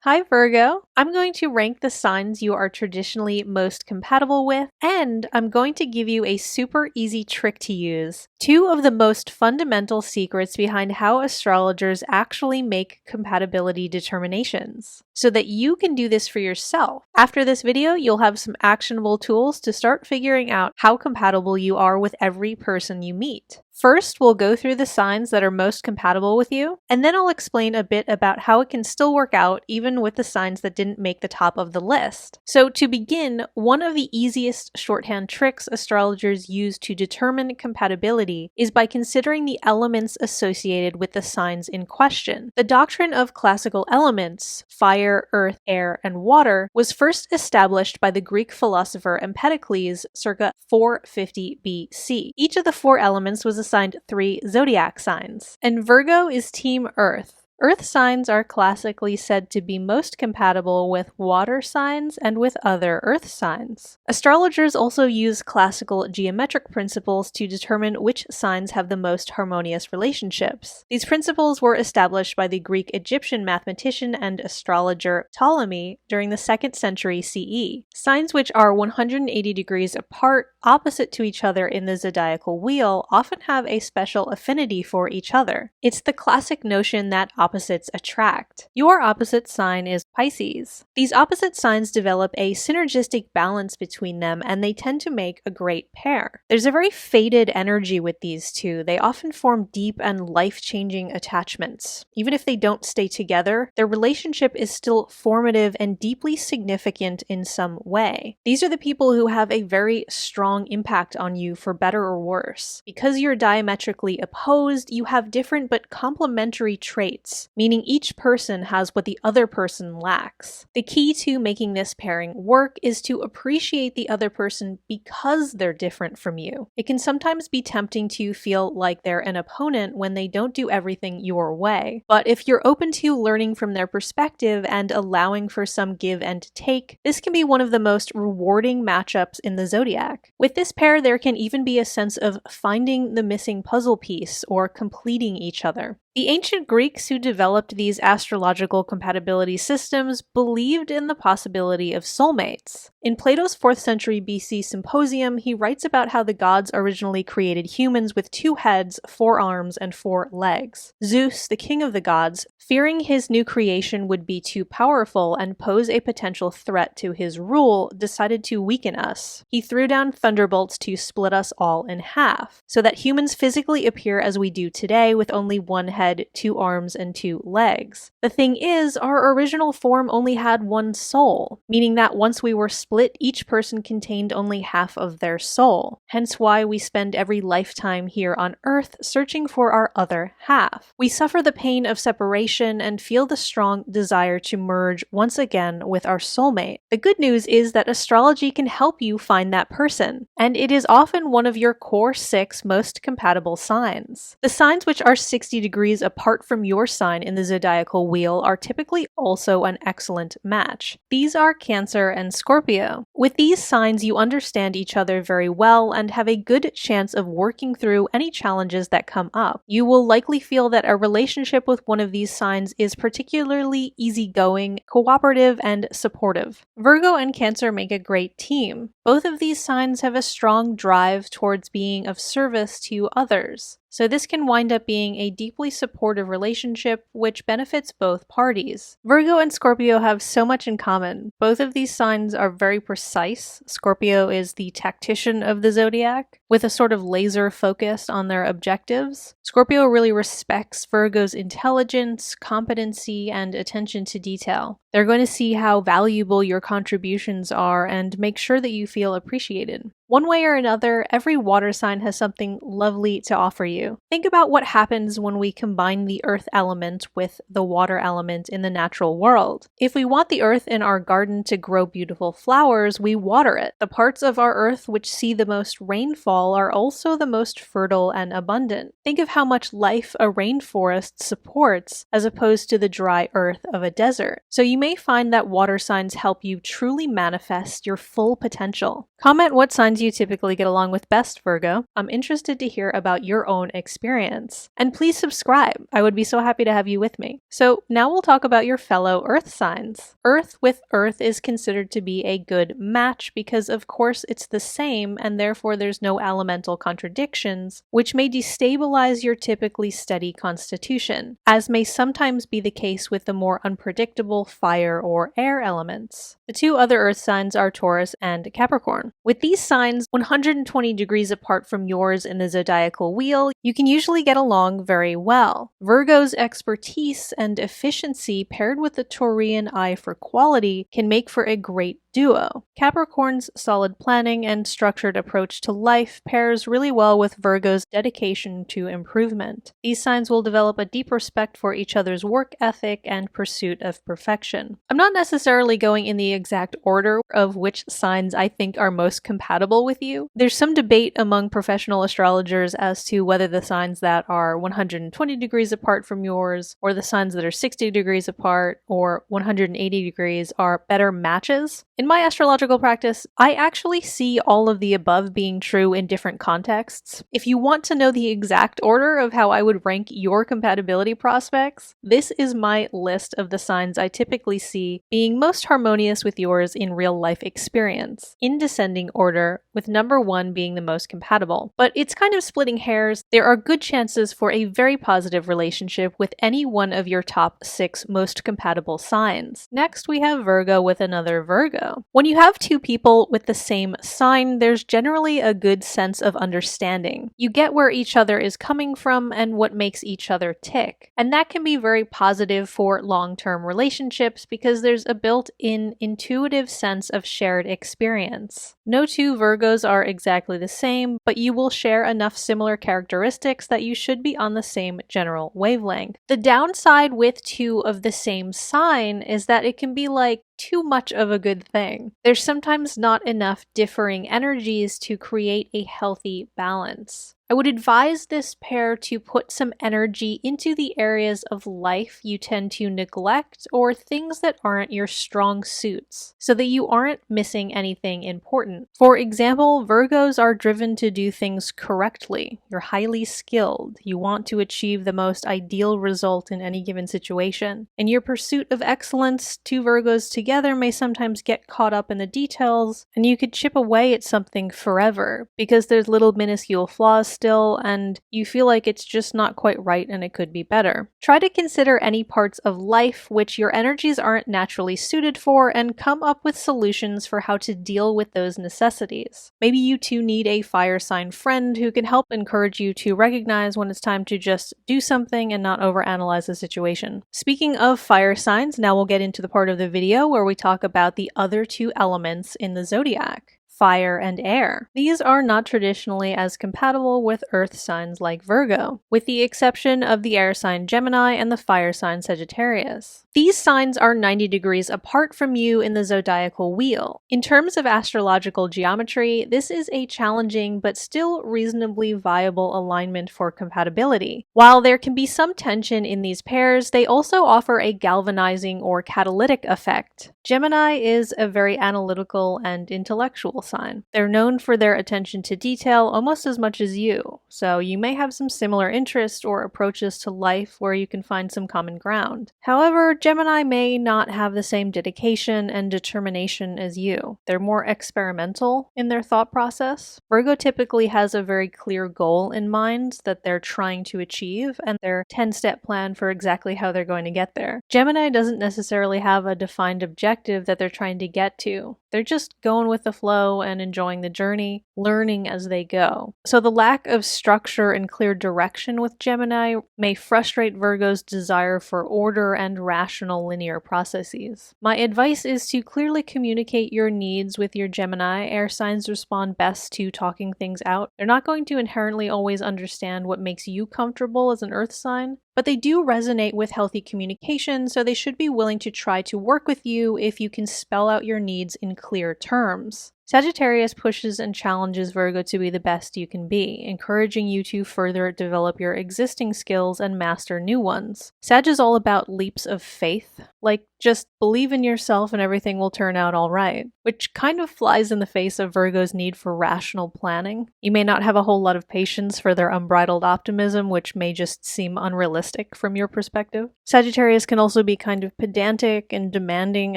Hi Virgo! I'm going to rank the signs you are traditionally most compatible with, and I'm going to give you a super easy trick to use. Two of the most fundamental secrets behind how astrologers actually make compatibility determinations, so that you can do this for yourself. After this video, you'll have some actionable tools to start figuring out how compatible you are with every person you meet. First, we'll go through the signs that are most compatible with you, and then I'll explain a bit about how it can still work out even with the signs that didn't make the top of the list. So to begin, one of the easiest shorthand tricks astrologers use to determine compatibility is by considering the elements associated with the signs in question. The doctrine of classical elements, fire, earth, air, and water, was first established by the Greek philosopher Empedocles circa 450 BC. Each of the four elements was assigned 3 zodiac signs, and Virgo is Team Earth. Earth signs are classically said to be most compatible with water signs and with other earth signs. Astrologers also use classical geometric principles to determine which signs have the most harmonious relationships. These principles were established by the Greek-Egyptian mathematician and astrologer Ptolemy during the 2nd century CE. Signs which are 180 degrees apart, opposite to each other in the zodiacal wheel, often have a special affinity for each other. It's the classic notion that opposites attract. Your opposite sign is Pisces. These opposite signs develop a synergistic balance between them, and they tend to make a great pair. There's a very fated energy with these two. They often form deep and life-changing attachments. Even if they don't stay together, their relationship is still formative and deeply significant in some way. These are the people who have a very strong impact on you for better or worse. Because you're diametrically opposed, you have different but complementary traits, meaning each person has what the other person lacks. The key to making this pairing work is to appreciate the other person because they're different from you. It can sometimes be tempting to feel like they're an opponent when they don't do everything your way, but if you're open to learning from their perspective and allowing for some give and take, this can be one of the most rewarding matchups in the zodiac. With this pair, there can even be a sense of finding the missing puzzle piece or completing each other. The ancient Greeks who developed these astrological compatibility systems believed in the possibility of soulmates. In Plato's 4th century BC Symposium, he writes about how the gods originally created humans with 2 heads, 4 arms, and 4 legs. Zeus, the king of the gods, fearing his new creation would be too powerful and pose a potential threat to his rule, decided to weaken us. He threw down thunderbolts to split us all in half, so that humans physically appear as we do today with only 1 head, 2 arms, and 2 legs. The thing is, our original form only had 1 soul, meaning that once we were split, each person contained only half of their soul. Hence why we spend every lifetime here on Earth searching for our other half. We suffer the pain of separation and feel the strong desire to merge once again with our soulmate. The good news is that astrology can help you find that person, and it is often one of your core 6 most compatible signs. The signs which are 60 degrees apart from your sign in the zodiacal wheel are typically also an excellent match. These are Cancer and Scorpio. With these signs, you understand each other very well and have a good chance of working through any challenges that come up. You will likely feel that a relationship with one of these signs is particularly easygoing, cooperative, and supportive. Virgo and Cancer make a great team. Both of these signs have a strong drive towards being of service to others. So this can wind up being a deeply supportive relationship which benefits both parties. Virgo and Scorpio have so much in common. Both of these signs are very precise. Scorpio is the tactician of the zodiac, with a sort of laser focus on their objectives. Scorpio really respects Virgo's intelligence, competency, and attention to detail. They're going to see how valuable your contributions are and make sure that you feel appreciated. One way or another, every water sign has something lovely to offer you. Think about what happens when we combine the earth element with the water element in the natural world. If we want the earth in our garden to grow beautiful flowers, we water it. The parts of our earth which see the most rainfall are also the most fertile and abundant. Think of how much life a rainforest supports as opposed to the dry earth of a desert. So you you may find that water signs help you truly manifest your full potential. Comment what signs you typically get along with best, Virgo. I'm interested to hear about your own experience. And please subscribe. I would be so happy to have you with me. So now we'll talk about your fellow Earth signs. Earth with Earth is considered to be a good match because of course it's the same and therefore there's no elemental contradictions, which may destabilize your typically steady constitution, as may sometimes be the case with the more unpredictable fire or air elements. The two other Earth signs are Taurus and Capricorn. With these signs 120 degrees apart from yours in the zodiacal wheel, you can usually get along very well. Virgo's expertise and efficiency paired with the Taurian eye for quality can make for a great duo. Capricorn's solid planning and structured approach to life pairs really well with Virgo's dedication to improvement. These signs will develop a deep respect for each other's work ethic and pursuit of perfection. I'm not necessarily going in the exact order of which signs I think are most compatible with you. There's some debate among professional astrologers as to whether the signs that are 120 degrees apart from yours, or the signs that are 60 degrees apart, or 180 degrees are better matches. In my astrological practice, I actually see all of the above being true in different contexts. If you want to know the exact order of how I would rank your compatibility prospects, this is my list of the signs I typically see being most harmonious with yours in real life experience, in descending order, with number 1 being the most compatible. But it's kind of splitting hairs. There are good chances for a very positive relationship with any one of your top 6 most compatible signs. Next, we have Virgo with another Virgo. When you have two people with the same sign, there's generally a good sense of understanding. You get where each other is coming from and what makes each other tick. And that can be very positive for long-term relationships because there's a built-in intuitive sense of shared experience. No two Virgos are exactly the same, but you will share enough similar characteristics that you should be on the same general wavelength. The downside with two of the same sign is that it can be like too much of a good thing. There's sometimes not enough differing energies to create a healthy balance. I would advise this pair to put some energy into the areas of life you tend to neglect or things that aren't your strong suits, so that you aren't missing anything important. For example, Virgos are driven to do things correctly. You're highly skilled. You want to achieve the most ideal result in any given situation. In your pursuit of excellence, two Virgos together may sometimes get caught up in the details, and you could chip away at something forever because there's little minuscule flaws still, and you feel like it's just not quite right and it could be better. Try to consider any parts of life which your energies aren't naturally suited for and come up with solutions for how to deal with those necessities. Maybe you two need a fire sign friend who can help encourage you to recognize when it's time to just do something and not overanalyze the situation. Speaking of fire signs, now we'll get into the part of the video where we talk about the other two elements in the zodiac. Fire and air. These are not traditionally as compatible with earth signs like Virgo, with the exception of the air sign Gemini and the fire sign Sagittarius. These signs are 90 degrees apart from you in the zodiacal wheel. In terms of astrological geometry, this is a challenging but still reasonably viable alignment for compatibility. While there can be some tension in these pairs, they also offer a galvanizing or catalytic effect. Gemini is a very analytical and intellectual sign. They're known for their attention to detail almost as much as you, so you may have some similar interests or approaches to life where you can find some common ground. However, Gemini may not have the same dedication and determination as you. They're more experimental in their thought process. Virgo typically has a very clear goal in mind that they're trying to achieve and their 10-step plan for exactly how they're going to get there. Gemini doesn't necessarily have a defined objective that they're trying to get to. They're just going with the flow and enjoying the journey, learning as they go. So the lack of structure and clear direction with Gemini may frustrate Virgo's desire for order and rational linear processes. My advice is to clearly communicate your needs with your Gemini. Air signs respond best to talking things out. They're not going to inherently always understand what makes you comfortable as an earth sign, but they do resonate with healthy communication, so they should be willing to try to work with you if you can spell out your needs in clear terms. Sagittarius pushes and challenges Virgo to be the best you can be, encouraging you to further develop your existing skills and master new ones. Sag is all about leaps of faith, like just believe in yourself and everything will turn out all right, which kind of flies in the face of Virgo's need for rational planning. You may not have a whole lot of patience for their unbridled optimism, which may just seem unrealistic from your perspective. Sagittarius can also be kind of pedantic and demanding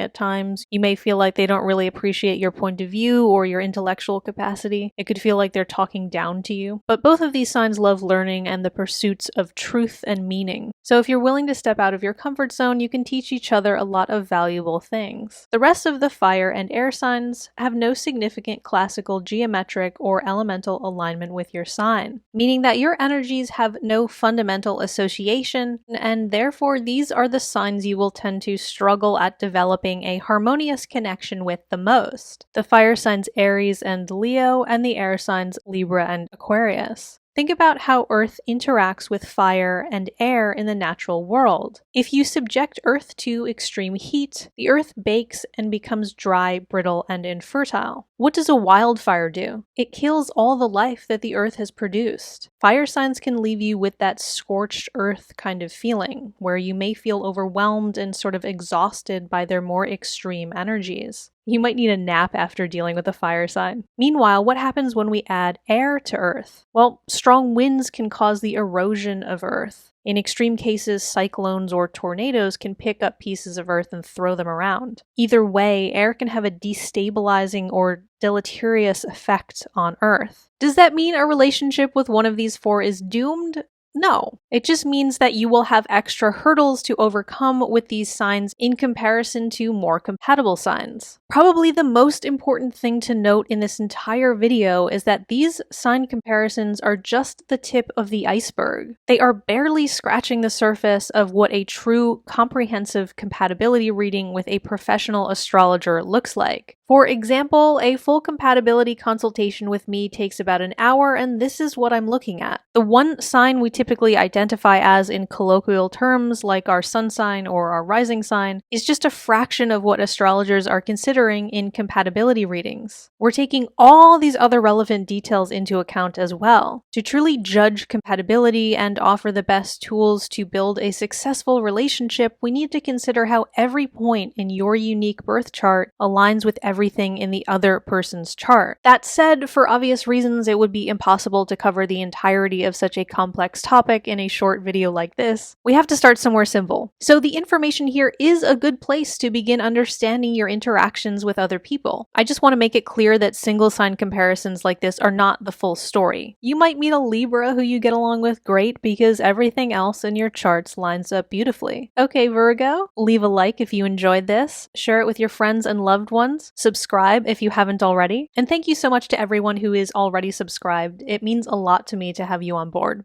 at times. You may feel like they don't really appreciate your point of view or your intellectual capacity. It could feel like they're talking down to you. But both of these signs love learning and the pursuits of truth and meaning. So if you're willing to step out of your comfort zone, you can teach each other a lot of valuable things. The rest of the fire and air signs have no significant classical geometric or elemental alignment with your sign, meaning that your energies have no fundamental association, and therefore these are the signs you will tend to struggle at developing a harmonious connection with the most. The fire signs Aries and Leo, and the air signs Libra and Aquarius. Think about how Earth interacts with fire and air in the natural world. If you subject Earth to extreme heat, the Earth bakes and becomes dry, brittle, and infertile. What does a wildfire do? It kills all the life that the Earth has produced. Fire signs can leave you with that scorched earth kind of feeling, where you may feel overwhelmed and sort of exhausted by their more extreme energies. You might need a nap after dealing with a fire sign. Meanwhile, what happens when we add air to Earth? Well, strong winds can cause the erosion of Earth. In extreme cases, cyclones or tornadoes can pick up pieces of Earth and throw them around. Either way, air can have a destabilizing or deleterious effect on Earth. Does that mean a relationship with one of these four is doomed? No, it just means that you will have extra hurdles to overcome with these signs in comparison to more compatible signs. Probably the most important thing to note in this entire video is that these sign comparisons are just the tip of the iceberg. They are barely scratching the surface of what a true comprehensive compatibility reading with a professional astrologer looks like. For example, a full compatibility consultation with me takes about an hour, and this is what I'm looking at. The one sign we typically identify as in colloquial terms, like our sun sign or our rising sign, is just a fraction of what astrologers are considering in compatibility readings. We're taking all these other relevant details into account as well. To truly judge compatibility and offer the best tools to build a successful relationship, we need to consider how every point in your unique birth chart aligns with everything in the other person's chart. That said, for obvious reasons, it would be impossible to cover the entirety of such a complex topic in a short video like this. We have to start somewhere simple. So the information here is a good place to begin understanding your interactions with other people. I just want to make it clear that single sign comparisons like this are not the full story. You might meet a Libra who you get along with great because everything else in your charts lines up beautifully. Okay, Virgo, leave a like if you enjoyed this, share it with your friends and loved ones, subscribe if you haven't already, and thank you so much to everyone who is already subscribed. It means a lot to me to have you on board.